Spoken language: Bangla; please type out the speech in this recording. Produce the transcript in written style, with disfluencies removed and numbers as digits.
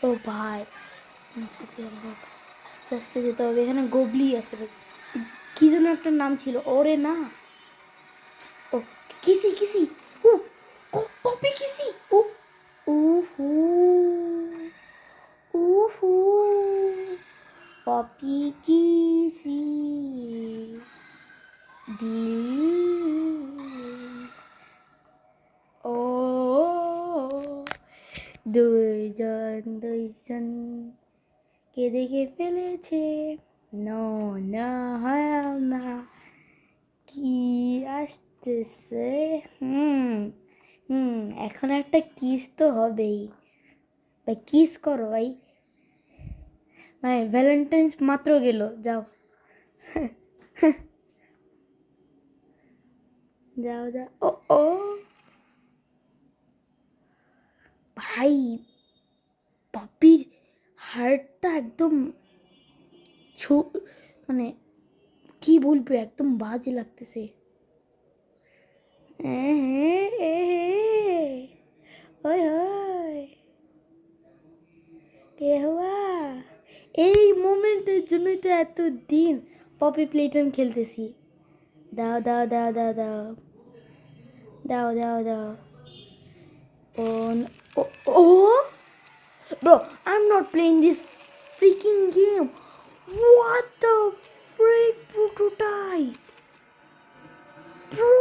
ও ভাই, আস্তে আস্তে যেতে হবে। এখানে গবলি আছে ভাই, কি যেন একটা নাম ছিল, ওরে না, ও কিসি কিসি, ও কপি কিসি, ও উহু উহু পপি কিসি দিল ও দুইজন কে দেখে ফেলেছে, নো না হয় না, কি আসতেছে, এখন একটা কিস তো হবেই ভাই, কিস করো ভাই, ভাই ভ্যালেন্টাইন্স মাত্র গেল, যাও যাও যাও, ও ও ভাই, পাপির হার্টটা একদম মানে কি বলবো, একদম বাজে লাগতেছে। ওই ওই কে হুয়া, এই মোমেন্টের জন্যই তো এত দিন পপি প্লেটাম খেলতেছি। দাও দাও দাও দাও দাও দাও দাও দাও, ও ও ও bro, I'm not playing this freaking game. What the freak prototype, bro?